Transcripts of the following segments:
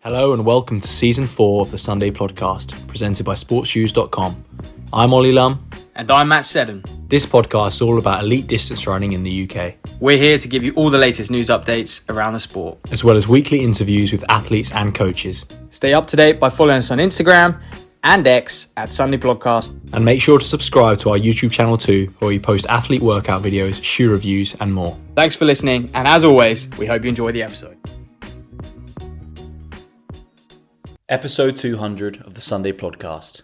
Hello and welcome to Season 4 of the Sunday Plodcast, presented by sportsshoes.com. I'm Ollie Lum. And I'm Matt Seddon. This podcast is all about elite distance running in the UK. We're here to give you all the latest news updates around the sport, as well as weekly interviews with athletes and coaches. Stay up to date by following us on Instagram and X at Sunday Plodcast. And make sure to subscribe to our YouTube channel too, where we post athlete workout videos, shoe reviews and more. Thanks for listening, and as always, we hope you enjoy the episode. Episode 200 of the Sunday Plodcast.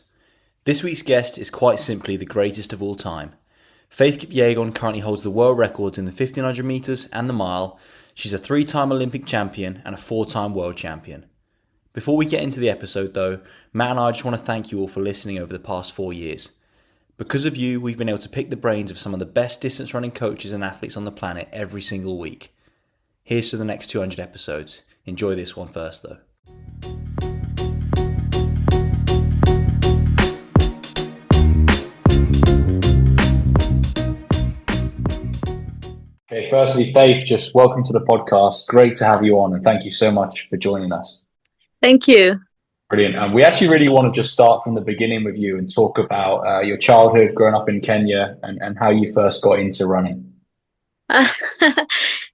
This week's guest is quite simply the greatest of all time. Faith Kipyegon currently holds the world records in the 1500 metres and the mile. She's a 3-time Olympic champion and a 4-time world champion. Before we get into the episode though, Matt and I just want to thank you all for listening over the past 4 years. Because of you, we've been able to pick the brains of some of the best distance running coaches and athletes on the planet every single week. Here's to the next 200 episodes. Enjoy this one first though. Okay, firstly, Faith, just welcome to the podcast. Great to have you on and thank you so much for joining us. Thank you. Brilliant. And we actually really want to just start from the beginning with you and talk about your childhood growing up in Kenya and how you first got into running.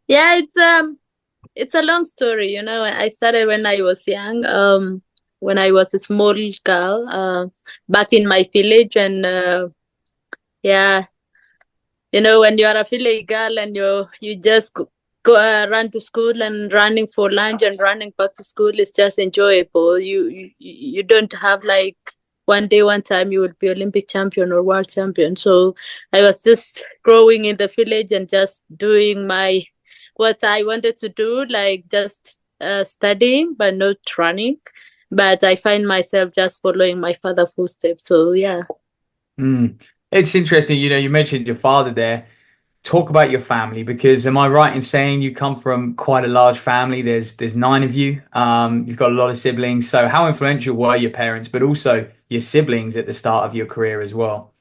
Yeah, it's a long story. You know, I started when I was young, when I was a small girl back in my village. And yeah, you know, when you are a village girl and you just go run to school and running for lunch and running back to school is just enjoyable. You don't have like one time you will be Olympic champion or world champion. So I was just growing in the village and just doing what I wanted to do, like just studying but not running. But I find myself just following my father's footsteps. So yeah. It's interesting, you know, you mentioned your father there. Talk about your family, because am I right in saying you come from quite a large family? There's 9 of you. You've got a lot of siblings. So how influential were your parents, but also your siblings at the start of your career as well?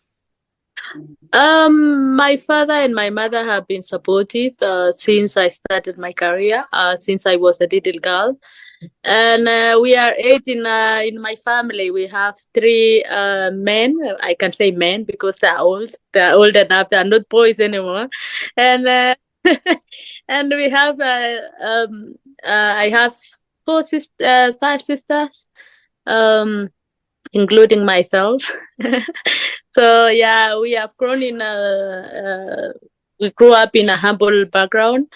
My father and my mother have been supportive since I started my career, since I was a little girl. And we are 8 in my family. We have 3 men. I can say men because they're old. They're old enough. They're not boys anymore. And and we have I have 5 sisters, including myself. So yeah, we have grown we grew up in a humble background,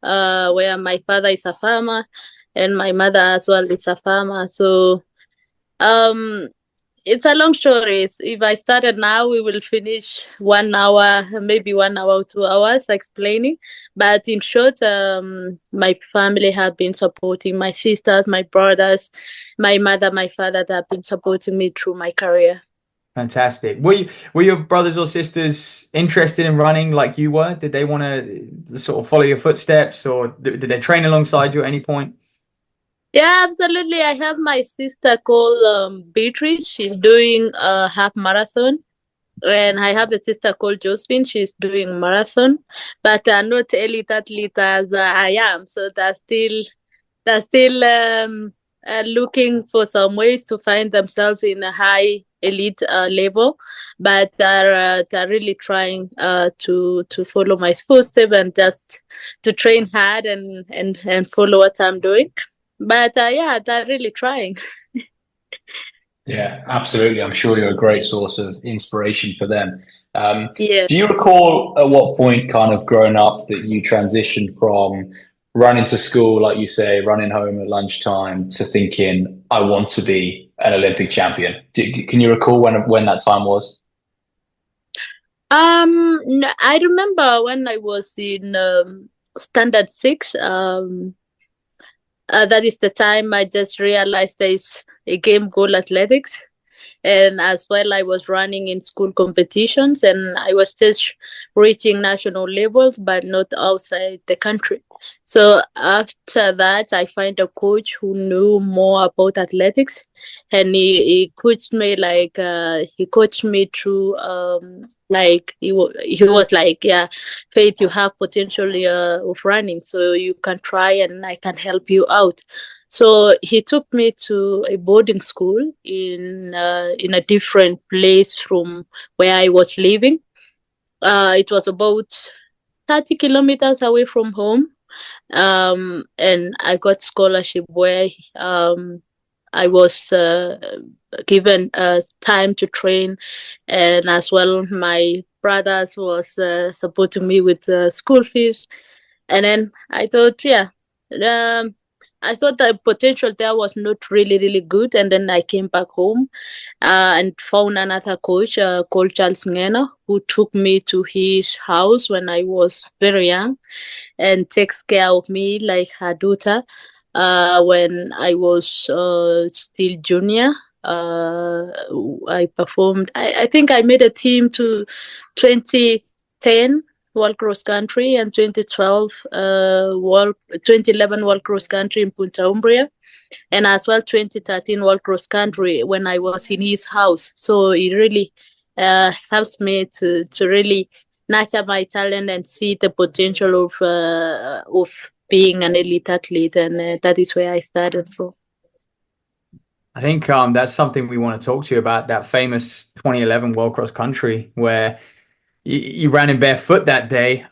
where my father is a farmer and my mother as well is a farmer. So it's a long story. If I started now, we will finish 1 hour, maybe 1 hour or 2 hours explaining. But in short, my family have been supporting my sisters, my brothers, my mother, my father, that have been supporting me through my career. Fantastic. Were your brothers or sisters interested in running like you were? Did they want to sort of follow your footsteps, or did they train alongside you at any point? Yeah, absolutely. I have my sister called Beatrice. She's doing a half marathon. And I have a sister called Josephine. She's doing marathon. But not elite athlete as I am. So they're still looking for some ways to find themselves in a high elite level. But they're really trying to follow my footsteps and just to train hard and follow what I'm doing. But yeah, they're really trying. Yeah, absolutely. I'm sure you're a great source of inspiration for them. Yeah. Do you recall at what point kind of growing up that you transitioned from running to school, like you say, running home at lunchtime, to thinking, I want to be an Olympic champion? Can you recall when that time was? No, I remember when I was in standard 6, that is the time I just realized there is a game called athletics. And as well, I was running in school competitions and I was just reaching national levels, but not outside the country. So after that, I find a coach who knew more about athletics, and he coached me through he was like, yeah, Faith, you have potential of running, so you can try and I can help you out. So he took me to a boarding school in a different place from where I was living. It was about 30 kilometers away from home. And I got scholarship where I was given time to train, and as well my brothers was supporting me with school fees. And then I thought, um, I thought the potential there was not really good. And then I came back home and found another coach called Charles Ngena, who took me to his house when I was very young and takes care of me like her daughter. When I was still junior, I performed. I think I made a team to 2010 World Cross Country and 2012 2011 World Cross Country in Punta Umbria, and as well 2013 World Cross Country when I was in his house. So it really helps me to really nurture my talent and see the potential of being an elite athlete, and that is where I started from. I think that's something we want to talk to you about, that famous 2011 World Cross Country where you ran in barefoot that day.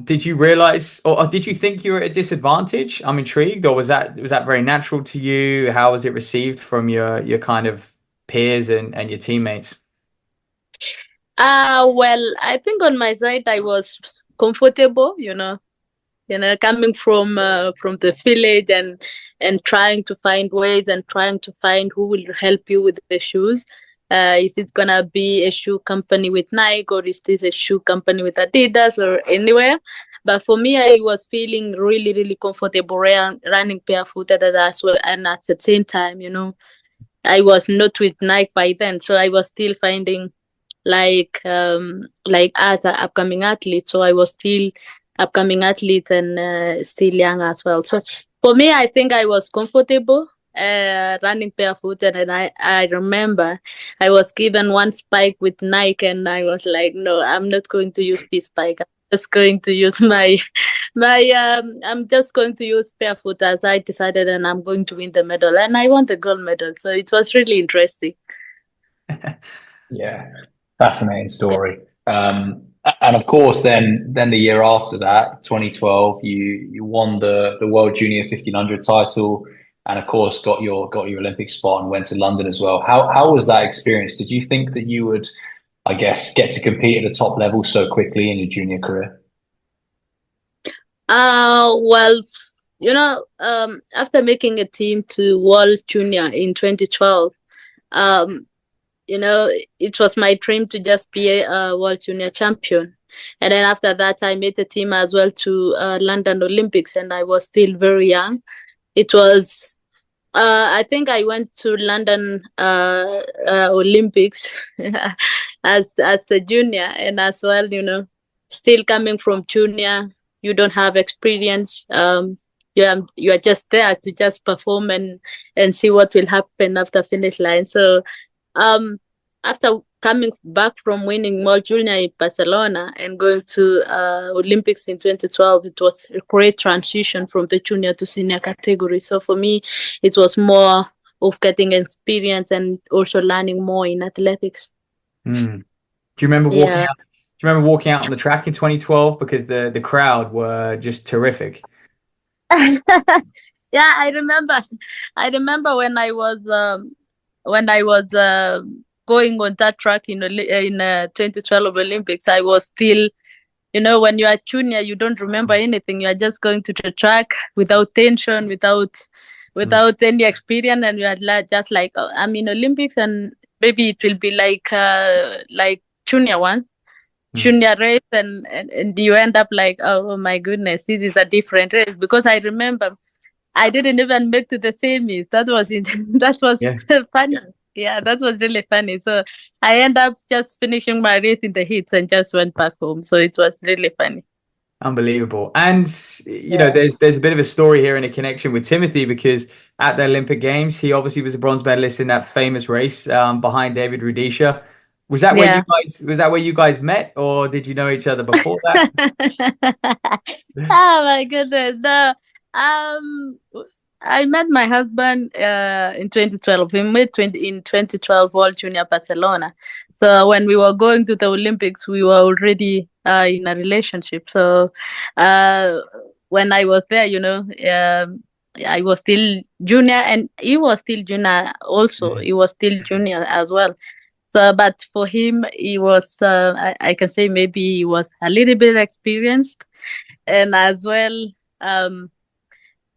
Did you realize, or did you think you were at a disadvantage? I'm intrigued. Or was that very natural to you? How was it received from your kind of peers and your teammates? Well, I think on my side I was comfortable, coming from the village and trying to find ways and trying to find who will help you with the shoes. Is it gonna be a shoe company with Nike, or is this a shoe company with Adidas or anywhere? But for me, I was feeling really comfortable running barefooted as well, and at the same time, I was not with Nike by then, so I was still finding like as an upcoming athlete. So I was still upcoming athlete and still young as well. So for me, I think I was comfortable running barefooted, and I remember I was given one spike with Nike, and I was like, no, I'm not going to use this spike. I'm just going to use I'm just going to use barefoot as I decided, and I'm going to win the medal, and I won the gold medal. So it was really interesting. Yeah, fascinating story. And of course, then the year after that, 2012, you won the World Junior 1500 title, and of course got your Olympic spot and went to London as well. How was that experience? Did you think that you would, I guess, get to compete at a top level so quickly in your junior career? Well, after making a team to World Junior in 2012, it was my dream to just be a World Junior champion. And then after that, I made the team as well to London Olympics, and I was still very young. It was, I think I went to London Olympics as a junior, and as well, still coming from junior, you don't have experience. You are just there to just perform and see what will happen after finish line. So after coming back from winning World Junior in Barcelona and going to Olympics in 2012, it was a great transition from the junior to senior category. So for me, it was more of getting experience and also learning more in athletics. Do you remember walking out? Do you remember walking out on the track in 2012 because the crowd were just terrific? Yeah, I remember. I remember when I was going on that track in 2012 Olympics. I was still, when you are junior, you don't remember anything. You are just going to the track without tension, without any experience, and you are just like, oh, I'm in Olympics, and maybe it will be like junior one. Junior race, and you end up like, oh my goodness, this is a different race. Because I remember I didn't even make to the semis. That was funny. Yeah, that was really funny. So I end up just finishing my race in the heats and just went back home. So it was really funny. Unbelievable. And there's a bit of a story here and a connection with Timothy, because at the Olympic Games, he obviously was a bronze medalist in that famous race behind David Rudisha. Was that where you guys met, or did you know each other before that? Oh my goodness. No. I met my husband in 2012. We met in 2012 World Junior Barcelona. So when we were going to the Olympics, we were already in a relationship. So when I was there, I was still junior, and he was still junior also. He was still junior as well. So, but for him, he was, I can say maybe he was a little bit experienced, and as well,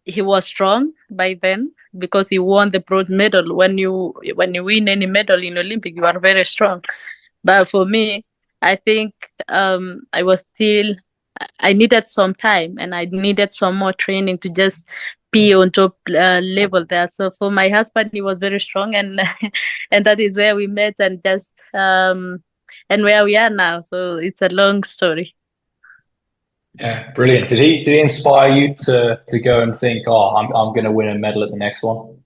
he was strong by then because he won the bronze medal. When you win any medal in Olympic, you are very strong. But for me, I think I was still, I needed some time and I needed some more training to just be on top level there. So for my husband, he was very strong, and and that is where we met, and just and where we are now. So it's a long story. Yeah, brilliant. Did he inspire you to go and think, oh, I'm going to win a medal at the next one?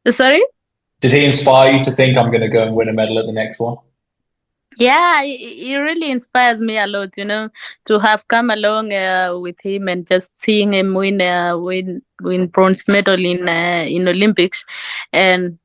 Sorry? Did he inspire you to think I'm going to go and win a medal at the next one? Yeah, he really inspires me a lot, to have come along with him and just seeing him win bronze medal in Olympics, and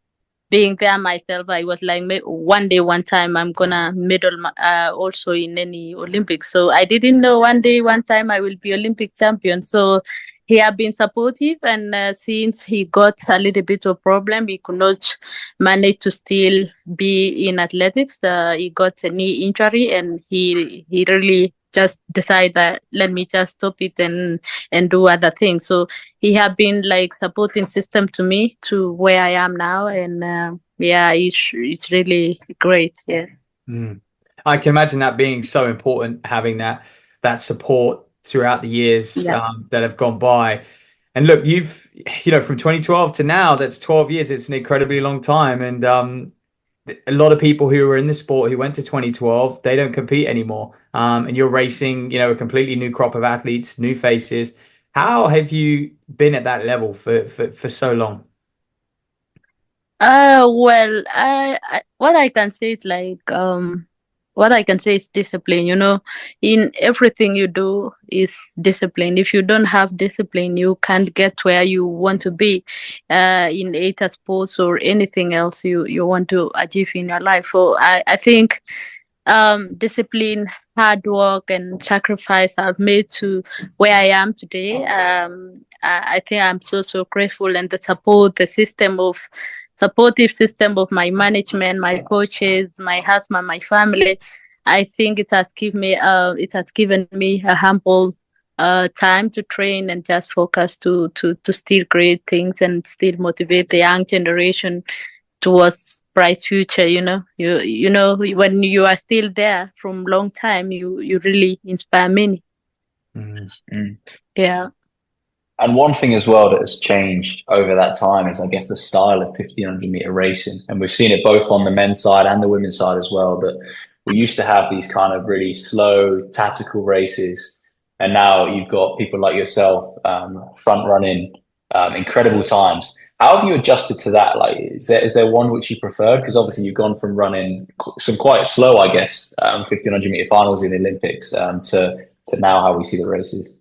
being there myself. I was like, one time I'm gonna medal also in any Olympics. So I didn't know one time I will be Olympic champion. So he have been supportive, and since he got a little bit of problem, he could not manage to still be in athletics. He got a knee injury, and he really just decided that let me just stop it and do other things. So he have been like supporting system to me to where I am now, and yeah, it's really great. Yeah. I can imagine that being so important, having that support throughout the years that have gone by. And look, you've from 2012 to now, that's 12 years. It's an incredibly long time, and a lot of people who were in the sport who went to 2012, they don't compete anymore. And you're racing, a completely new crop of athletes, new faces. How have you been at that level for so long? Well, what I can say is like what I can say is discipline. In everything you do is discipline. If you don't have discipline, you can't get where you want to be in either sports or anything else you want to achieve in your life. So I think discipline, hard work, and sacrifice have made to where I am today. I think I'm so grateful, and the supportive system of my management, my coaches, my husband, my family. I think it has given me a humble time to train and just focus to still create things and still motivate the young generation towards bright future. When you are still there from long time, you really inspire many. Yeah. And one thing as well that has changed over that time is, I guess, the style of 1500-meter racing. And we've seen it both on the men's side and the women's side as well, that we used to have these kind of really slow, tactical races. And now you've got people like yourself front running incredible times. How have you adjusted to that? Like, is there one which you preferred? Because obviously you've gone from running some quite slow, I guess, 1500-meter finals in the Olympics to now how we see the races.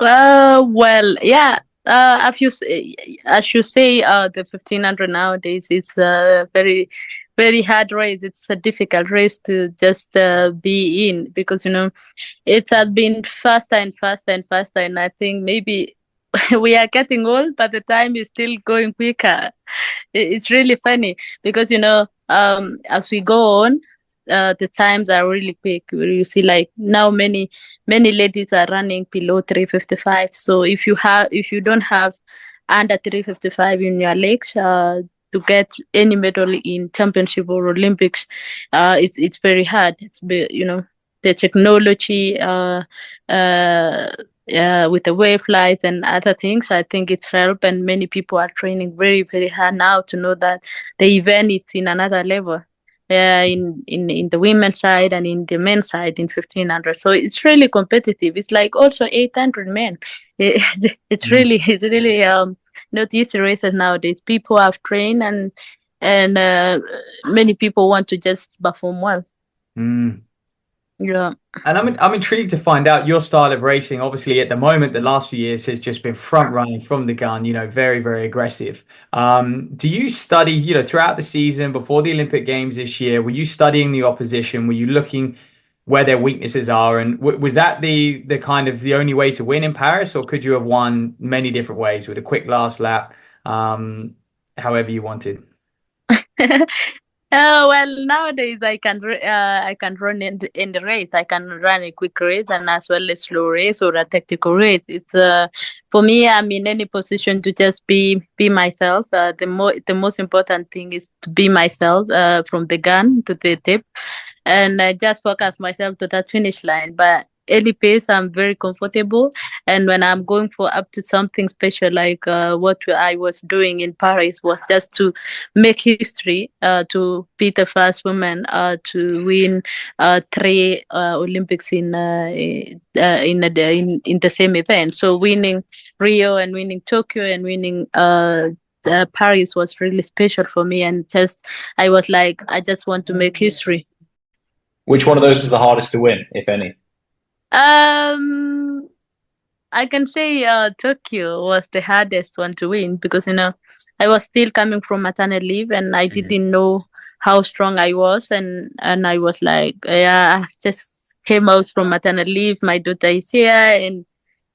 Well, yeah. As you say, the 1500 nowadays is a very, very hard race. It's a difficult race to just be in, because it has been faster and faster and faster, and I think maybe we are getting old, but the time is still going quicker. It's really funny because as we go on, the times are really quick. You see, like now many ladies are running below 3:55. So if you don't have under 3:55 in your legs, to get any medal in championship or Olympics, it's very hard. The technology, with the wave flights and other things, I think it's helped, and many people are training very, very hard now to know that the event is in another level. In the women's side and in the men's side in 1500. So it's really competitive. It's like also 800 men. It's really not easy races nowadays. People have trained, and many people want to just perform well. Yeah. And I'm intrigued to find out your style of racing. Obviously, at the moment, the last few years has just been front running from the gun, very, very aggressive. Do you study, throughout the season before the Olympic Games this year, were you studying the opposition? Were you looking where their weaknesses are? And was that the kind of the only way to win in Paris, or could you have won many different ways with a quick last lap, however you wanted? Well, nowadays I can run in the race. I can run a quick race and as well as slow race or a tactical race. It's for me. I'm in any position to just be myself. The most important thing is to be myself. From the gun to the tip, and I just focus myself to that finish line. But any pace, I'm very comfortable. And when I'm going for up to something special, like what I was doing in Paris, was just to make history, to be the first woman to win three Olympics in the same event. So winning Rio and winning Tokyo and winning Paris was really special for me. And just I was like, I just want to make history. Which one of those was the hardest to win, if any? Um, I can say Tokyo was the hardest one to win because I was still coming from maternal leave and I didn't know how strong I was, and I was like, yeah, I just came out from maternal leave. My daughter is here,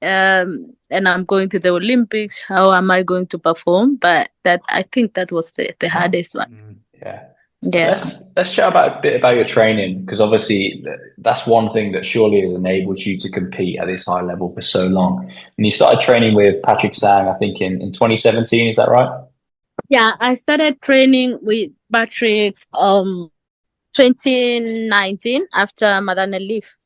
and I'm going to the Olympics. How am I going to perform? But I think that was the hardest one. Yeah. Yeah. Let's chat about a bit about your training, because obviously that's one thing that surely has enabled you to compete at this high level for so long. And you started training with Patrick Sang, I think in 2017, is that right? Yeah, I started training with Patrick 2019 after maternal leave.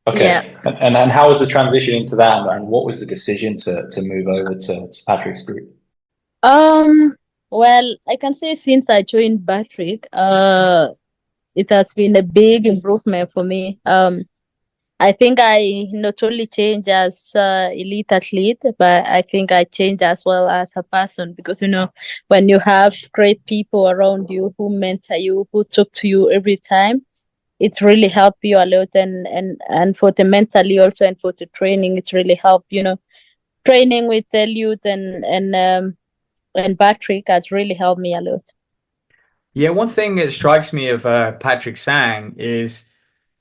Okay. Yeah. And how was the transition into that, and what was the decision to move over to Patrick's group? Well, I can say since I joined Patrick, it has been a big improvement for me. I think I not only change as elite athlete, but I think I change as well as a person because when you have great people around you who mentor you, who talk to you every time, it's really helped you a lot, and for the mentally also and for the training, it's really helped. Training with Eliud and Patrick has really helped me a lot. Yeah, one thing that strikes me of Patrick Sang is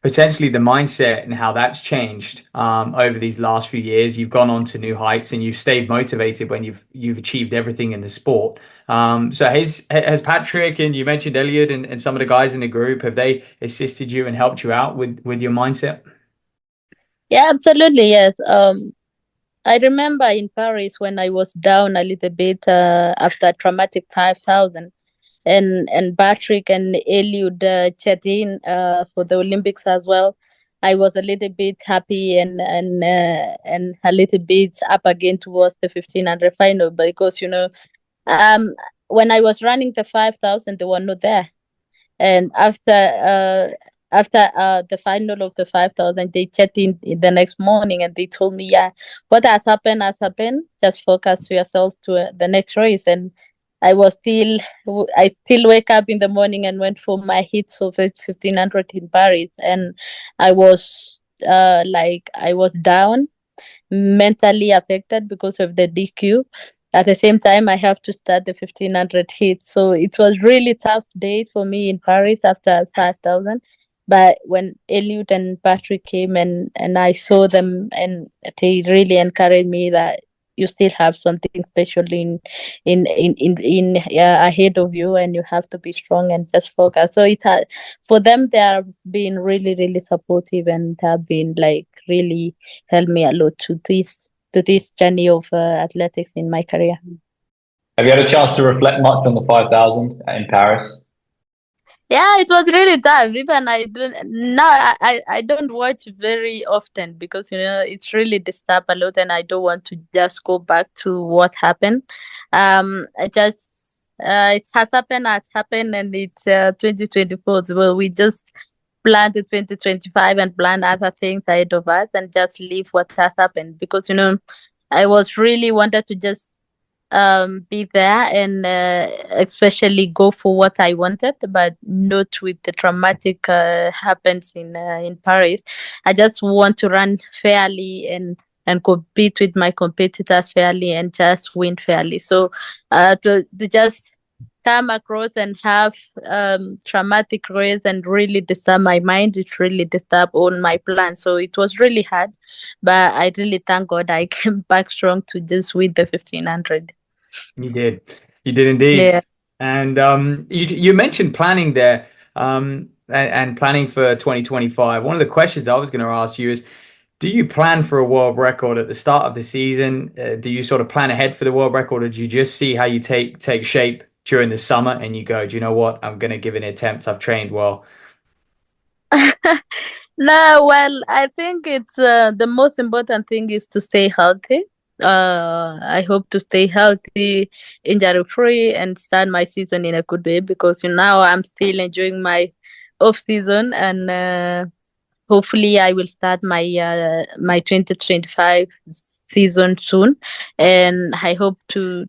potentially the mindset and how that's changed over these last few years. You've gone on to new heights and you've stayed motivated when you've achieved everything in the sport. So has Patrick, and you mentioned Elliot and some of the guys in the group, have they assisted you and helped you out with your mindset? Yeah, absolutely. Yes. I remember in Paris when I was down a little bit after a traumatic 5,000, and Patrick and Eliud checked in for the Olympics as well. I was a little bit happy and a little bit up again towards the 1,500 final because when I was running the 5,000, they were not there, and after the final of the 5,000, they checked in the next morning and they told me, yeah, what has happened has happened. Just focus yourself to the next race. And I still wake up in the morning and went for my hits of 1,500 in Paris. And I was I was down, mentally affected because of the DQ. At the same time, I have to start the 1,500 hits. So it was really tough day for me in Paris after 5,000. But when Eliud and Patrick came and I saw them, and they really encouraged me that you still have something special in ahead of you, and you have to be strong and just focus. So for them, they have been really, really supportive and have been like really helped me a lot to this journey of athletics in my career. Have you had a chance to reflect much on the 5,000 in Paris? Yeah, it was really tough. Even I don't watch very often because it's really disturbed a lot, and I don't want to just go back to what happened. I just it has happened, and it's 2024. So we just plan the 2025 and plan other things ahead of us, and just leave what has happened because I was really wanted to just be there and especially go for what I wanted, but not with the dramatic happens in Paris. I just want to run fairly and compete with my competitors fairly and just win fairly. So to just come across and have traumatic race and really disturb my mind, it really disturbed all my plans. So it was really hard, but I really thank God I came back strong to just win the 1500. You did indeed. Yeah. And you mentioned planning there, and planning for 2025. One of the questions I was going to ask you is, do you plan for a world record at the start of the season? Do you sort of plan ahead for the world record, or do you just see how you take shape during the summer and you go, do you know what? I'm going to give it an attempt. I've trained well. No, well, I think it's the most important thing is to stay healthy. I hope to stay healthy, injury free, and start my season in a good way because now I'm still enjoying my off season, and hopefully I will start my 2025 season soon, and I hope to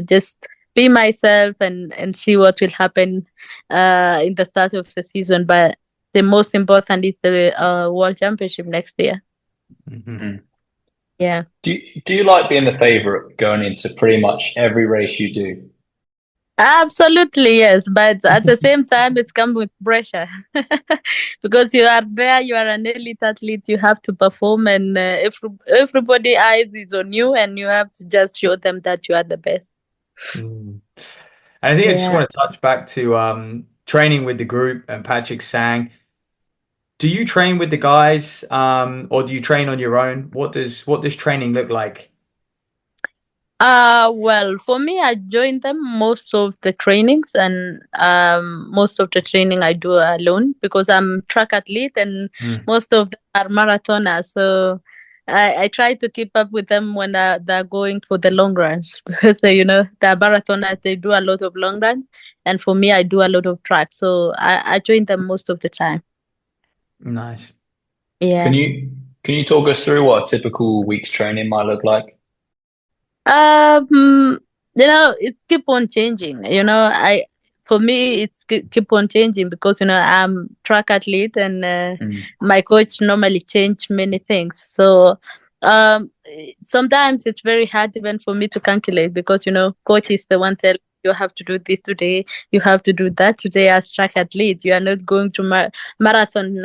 just be myself and see what will happen in the start of the season. But the most important is the World Championship next year. Mm-hmm. Yeah. Do you like being the favorite going into pretty much every race you do? Absolutely, yes. But at the same time, it's come with pressure because you are there, you are an elite athlete, you have to perform, and everybody eyes is on you, and you have to just show them that you are the best. I think I just Yeah. want to touch back to training with the group and Patrick Sang. Do you train with the guys, or do you train on your own? What does training look like? Well, for me, I join them most of the trainings, and most of the training I do alone because I'm track athlete, and most of them are marathoners. So I try to keep up with them when they're going for the long runs because they're marathoners. They do a lot of long runs, and for me, I do a lot of track. So I join them most of the time. Nice. Yeah. Can you talk us through what a typical week's training might look like? It keep on changing. For me, it's keep on changing because I'm track athlete, and my coach normally change many things. So sometimes it's very hard even for me to calculate because coach is the one telling you have to do this today, you have to do that today as track athlete. You are not going to marathon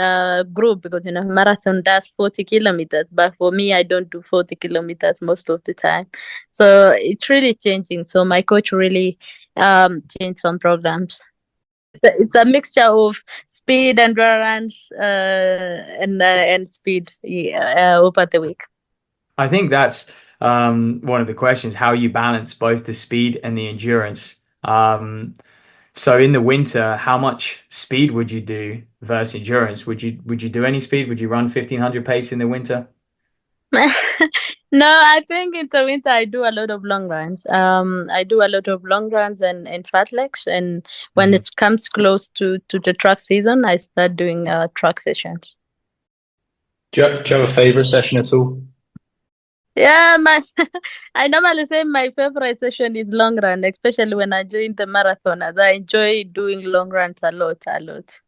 group because marathon does 40 kilometers, but for me I don't do 40 kilometers most of the time. So it's really changing. So my coach really changed some programs. It's a mixture of speed, endurance, and speed over the week. I think that's one of the questions, how you balance both the speed and the endurance. So in the winter, how much speed would you do versus endurance? Would you do any speed? Would you run 1500 pace in the winter? No, I think in the winter I do a lot of long runs. I do a lot of long runs and fat legs, and when it comes close to the track season, I start doing track sessions. Do you have a favorite session at all? Yeah, I normally say my favorite session is long run, especially when I join the marathoners. I enjoy doing long runs a lot.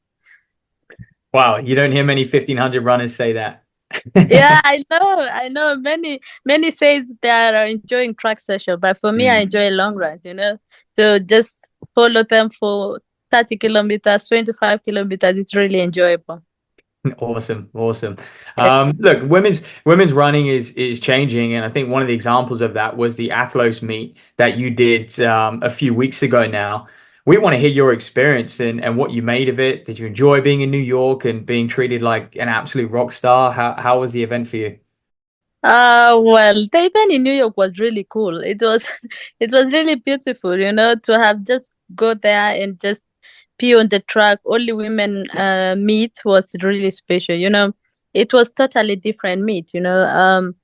Wow, you don't hear many 1500 runners say that. Yeah, I know. Many say they are enjoying track session, but for me, I enjoy long runs. So just follow them for 30 kilometers, 25 kilometers. It's really enjoyable. Awesome. Look, women's running is changing, and I think one of the examples of that was the Athlos meet that you did a few weeks ago now. We want to hear your experience and what you made of it. Did you enjoy being in New York and being treated like an absolute rock star? How was the event for you? Well, the event in New York was really cool. It was it was really beautiful, to have just go there and just pee on the track. Only women meet was really special. It was totally different meet. Without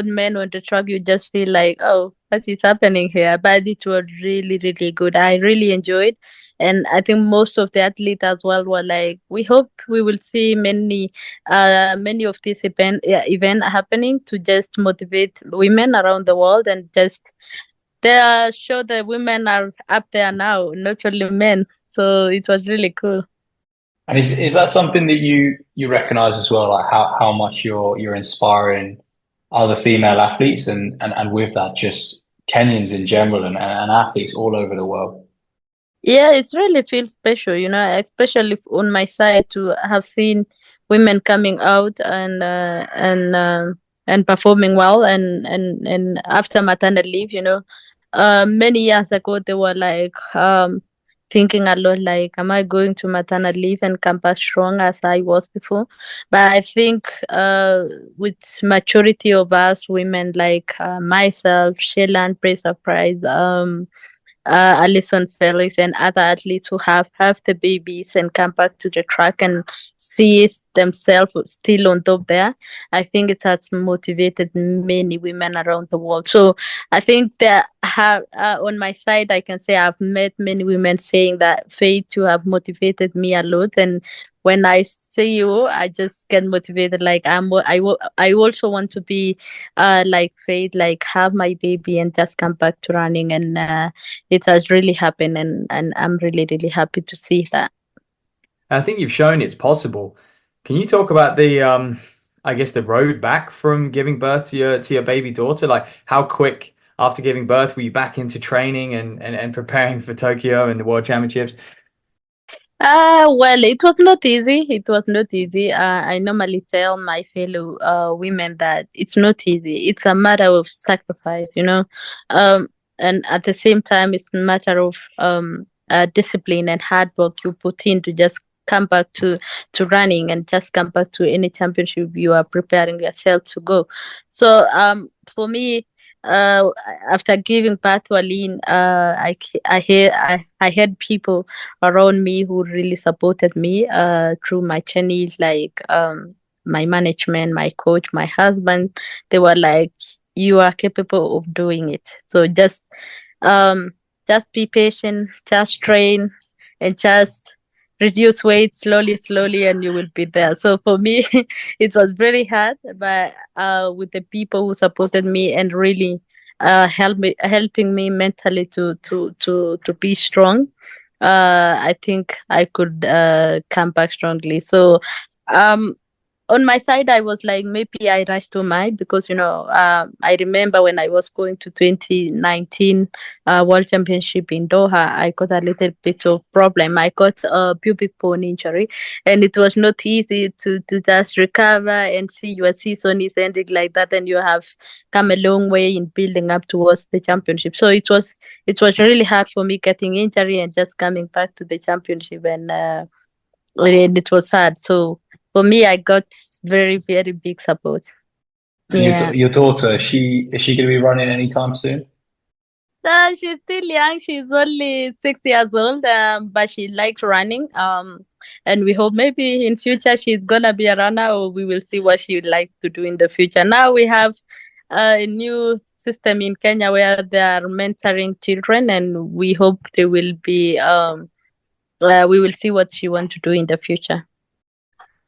men on the track, you just feel like, oh, what is happening here? But it was really, really good. I really enjoyed, and I think most of the athletes as well were like, we hope we will see many of these event happening to just motivate women around the world and just they show the women are up there now, not only men. So it was really cool. And is that something that you recognize as well, like how much you're inspiring other female athletes and with that just Kenyans in general and athletes all over the world? Yeah, it really feels special, especially on my side to have seen women coming out and performing well and after maternity leave, many years ago they were like thinking a lot like, am I going to maternity leave and come back strong as I was before? But I think with maturity of us women like myself, Shaylan, Praise of Prize, Alison Felix and other athletes who have the babies and come back to the track and see themselves still on top there. I think it has motivated many women around the world. So I think that on my side, I can say I've met many women saying that Faith, you have motivated me a lot. And when I see you, I just get motivated. Like I also want to be like Faith, like have my baby and just come back to running and it has really happened and I'm really, really happy to see that. I think you've shown it's possible. Can you talk about the I guess the road back from giving birth to your baby daughter? Like how quick after giving birth were you back into training and preparing for Tokyo and the World Championships? Well, it was not easy. It was not easy. I normally tell my fellow women that it's not easy. It's a matter of sacrifice, um, and at the same time, it's a matter of discipline and hard work you put in to just come back to running and just come back to any championship you are preparing yourself to go. So for me, uh, after giving birth to Aline, I had people around me who really supported me through my journey, like my management, my coach, my husband. They were like, you are capable of doing it. So um just be patient, just train and just reduce weight slowly and you will be there. So for me it was very hard, but with the people who supported me and really helping me mentally to be strong, I think I could come back strongly. So um on my side, I was like, maybe I rushed too much because, I remember when I was going to 2019 World Championship in Doha, I got a little bit of problem. I got a pubic bone injury and it was not easy to just recover and see your season is ending like that and you have come a long way in building up towards the championship. So it was really hard for me getting injury and just coming back to the championship and it was sad. So for me, I got very, very big support. And Yeah. your daughter, is she going to be running anytime soon? She's still young. She's only 6 years old, but she likes running. And we hope maybe in future she's gonna be a runner, or we will see what she likes to do in the future. Now we have a new system in Kenya where they are mentoring children, and we hope they will be. We will see what she wants to do in the future.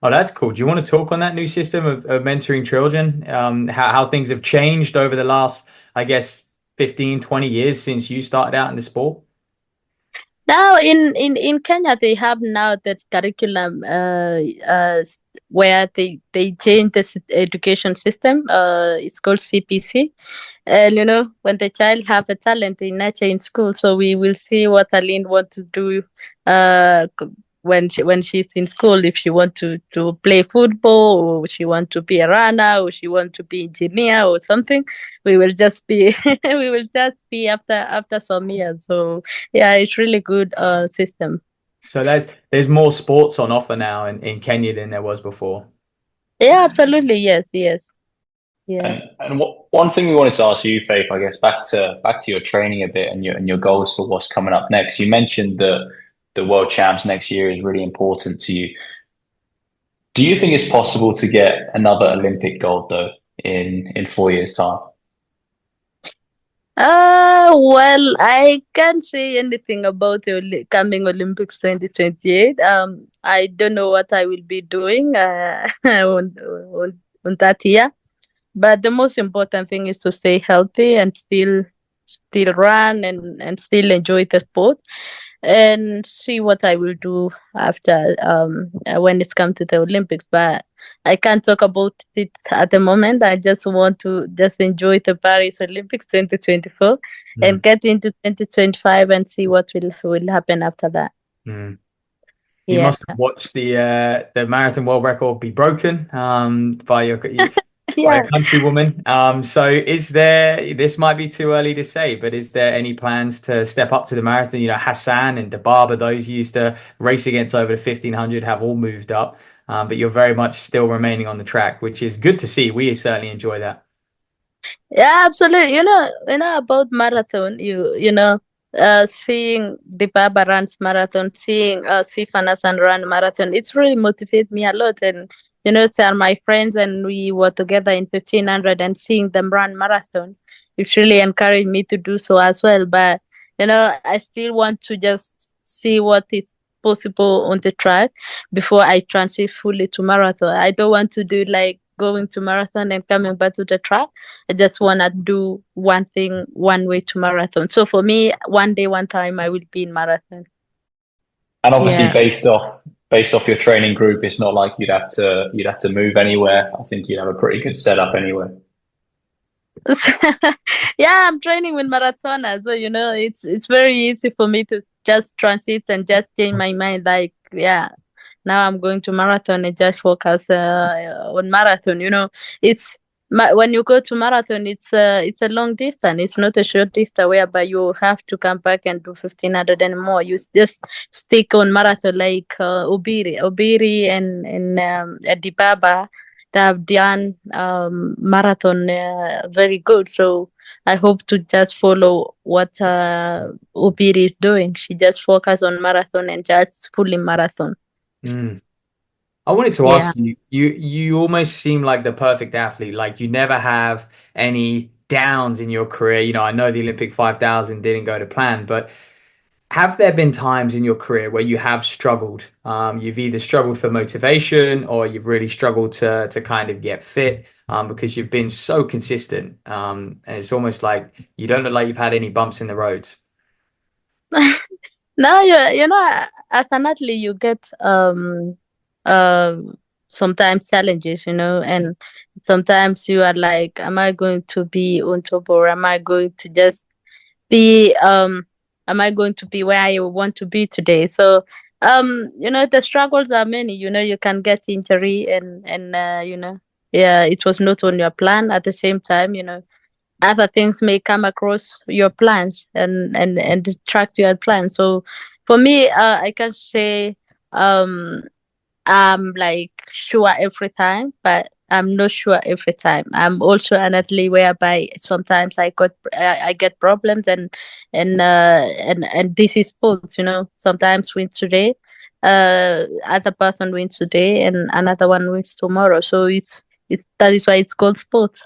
Oh, that's cool. Do you want to talk on that new system of mentoring children? How things have changed over the last, I guess, 15, 20 years since you started out in the sport? Now in Kenya they have now that curriculum where they change the education system. It's called CPC, and when the child have a talent they nurture in school. So we will see what Aline want to do when she's in school, if she want to play football or she want to be a runner or she want to be engineer or something. We will just be we will just be after some years. So yeah, it's really good system. So there's more sports on offer now in Kenya than there was before. Yeah, absolutely. Yes, yes. Yeah. And one thing we wanted to ask you, Faith, I guess back to your training a bit and your goals for what's coming up next. You mentioned that the World Champs next year is really important to you. Do you think it's possible to get another Olympic gold though in 4 years' time? Well, I can't say anything about the coming Olympics 2028. I don't know what I will be doing on that year. But the most important thing is to stay healthy and still still run and still enjoy the sport, and see what I will do after when it's come to the Olympics. But I can't talk about it at the moment. I just want to just enjoy the Paris Olympics 2024 and get into 2025 and see what will happen after that. You Yeah. must have watched the marathon world record be broken by your by Yeah. a countrywoman. So this might be too early to say, but is there any plans to step up to the marathon? You know, Hassan and Dababa, those who used to race against over the 1500 have all moved up, but you're very much still remaining on the track, which is good to see. We certainly enjoy that. Yeah, absolutely. About marathon, seeing the Baba runs marathon, seeing Sifan Hassan run marathon, it's really motivated me a lot. And they are my friends, and we were together in 1500, and seeing them run marathon, it's really encouraged me to do so as well. But I still want to just see what is possible on the track before I transit fully to marathon. I don't want to do like going to marathon and coming back to the track. I just want to do one thing one way to marathon. So for me, one day, one time, I will be in marathon. And obviously, based off your training group, it's not like you'd have to move anywhere. I think you'd have a pretty good setup anyway. Yeah, I'm training with marathoners, so it's very easy for me to just transit and just change my mind. Like, yeah, now I'm going to marathon and just focus on marathon. It's when you go to marathon, it's a long distance. It's not a short distance whereby you have to come back and do 1500 and more. You just stick on marathon like Obiri and Dibaba. They have done marathon very good. So I hope to just follow what Obiri is doing. She just focus on marathon and just fully marathon. I wanted to ask you almost seem like the perfect athlete. Like you never have any downs in your career. I know the Olympic 5000 didn't go to plan, but have there been times in your career where you have struggled? You've either struggled for motivation or you've really struggled to kind of get fit because you've been so consistent. And it's almost like you don't look like you've had any bumps in the roads. No, as an athlete, you get sometimes challenges, and sometimes you are like, am I going to be on top, or am I going to just be am I going to be where I want to be today? So the struggles are many. You can get injury, and it was not on your plan. At the same time, other things may come across your plans and distract your plan. So for me, I can say I'm like sure every time, but I'm not sure every time. I'm also an athlete whereby sometimes I get problems, and this is sports. Sometimes wins today, other person wins today, and another one wins tomorrow. So that is why it's called sports.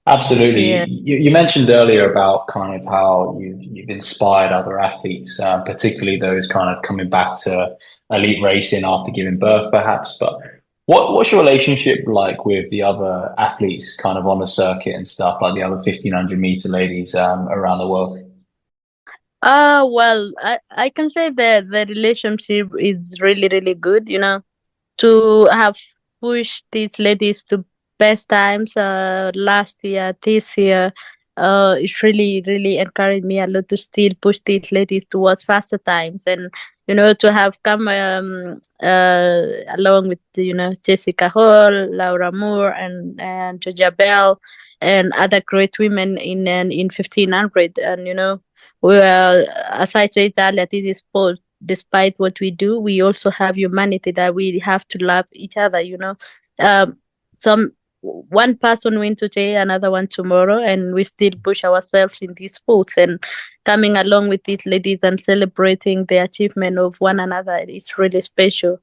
Absolutely. Yeah. You mentioned earlier about kind of how you've inspired other athletes, particularly those kind of coming back to elite racing after giving birth, perhaps. But what's your relationship like with the other athletes kind of on the circuit and stuff, like the other 1500-meter ladies around the world? Well, I can say that the relationship is really, really good, to have pushed these ladies to best times last year, this year. It really, really encouraged me a lot to still push these ladies towards faster times, and to have come along with Jessica Hall, Laura Moore, and Georgia Bell, and other great women in 1500, and well, as I said earlier, this is sport. Despite what we do, we also have humanity that we have to love each other. One person win today, another one tomorrow, and we still push ourselves in these sports. And coming along with these ladies and celebrating the achievement of one another is really special.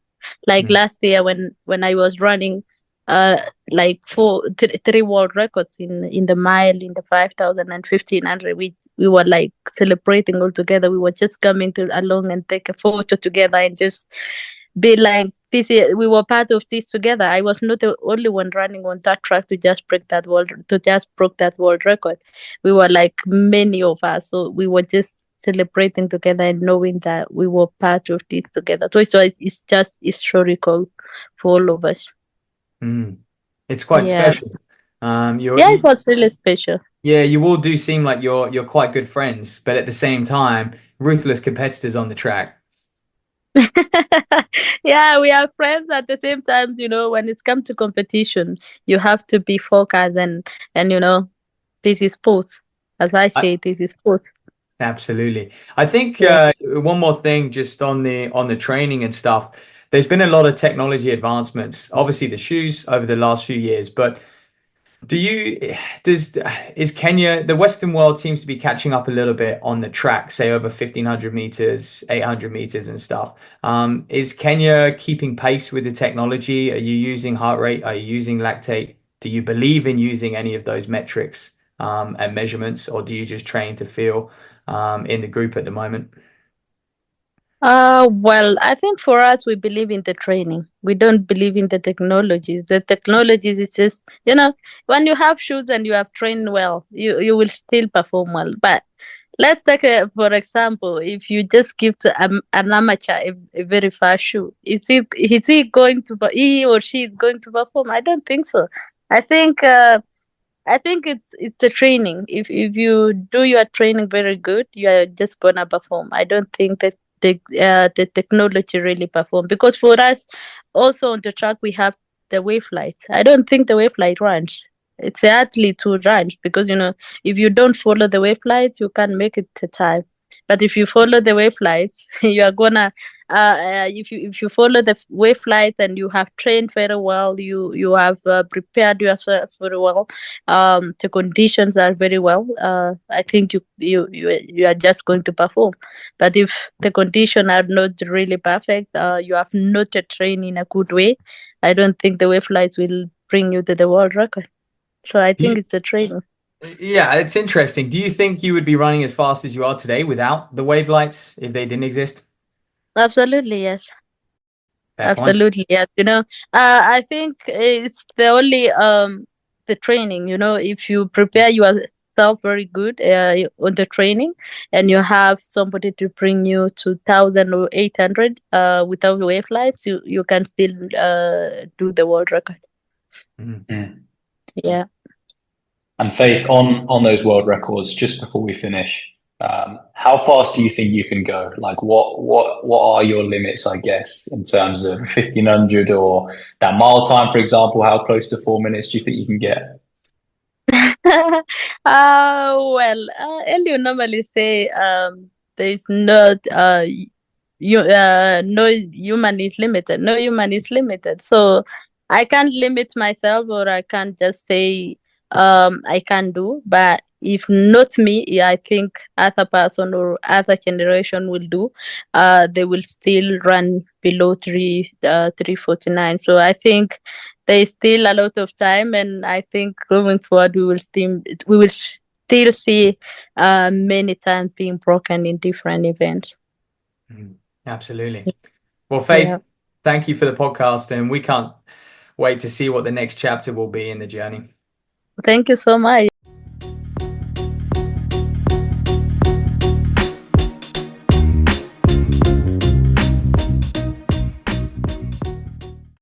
Like last year when I was running, like three world records in the mile, in the 5000 and 1500, we were like celebrating all together. We were just coming along and take a photo together and just be like this. We were part of this together. I was not the only one running on that track to just broke that world record. We were like many of us, so we were just celebrating together and knowing that we were part of this together. So it's just historical for all of us. It's quite Yeah. special. It was really special. Yeah, you all do seem like you're quite good friends, but at the same time, ruthless competitors on the track. Yeah, we are friends at the same time. When it comes to competition, you have to be focused and this is sports. As I say, this is sports. Absolutely. I think Yeah. one more thing just on the training and stuff. There's been a lot of technology advancements, obviously the shoes over the last few years, but is Kenya, the Western world seems to be catching up a little bit on the track, say over 1500 meters, 800 meters and stuff. Is Kenya keeping pace with the technology? Are you using heart rate? Are you using lactate? Do you believe in using any of those metrics and measurements, or do you just train to feel in the group at the moment? Well, I think for us, we believe in the training. We don't believe in the technologies. The technologies is just, when you have shoes and you have trained well, you will still perform well. But let's take for example, if you just give to an amateur a very fast shoe, he or she is going to perform? I don't think so. I think it's the training. If you do your training very good, you are just gonna perform. I don't think that the technology really perform, because for us also on the track we have the wave light. I don't think the wave light runs. It's the athlete who runs, because if you don't follow the wave light, you can't make it to time. But if you follow the wave lights, you are gonna if you follow the wave light and you have trained very well, you have prepared yourself very well, the conditions are very well, I think you are just going to perform. But if the conditions are not really perfect, you have not trained in a good way, I don't think the wave lights will bring you to the world record. So I think it's a training. Yeah, it's interesting. Do you think you would be running as fast as you are today without the wave lights if they didn't exist? Absolutely, yes. Fair point. Absolutely, yes. I think it's the only the training. If you prepare yourself very good on the training, and you have somebody to bring you to 1,800 without wave lights, you can still do the world record. Yeah. And Faith, on those world records, just before we finish, how fast do you think you can go? Like, what are your limits, I guess, in terms of 1500 or that mile time, for example? How close to 4 minutes do you think you can get? Well, Elio normally say there is not no human is limited. No human is limited. So I can't limit myself, or I can't just say I can do. But if not me, yeah, I think other person or other generation will do. They will still run below 349. So I think there is still a lot of time, and I think going forward we will still see many times being broken in different events. Absolutely. Well, Faith, Yeah. thank you for the podcast, and we can't wait to see what the next chapter will be in the journey. Thank you so much.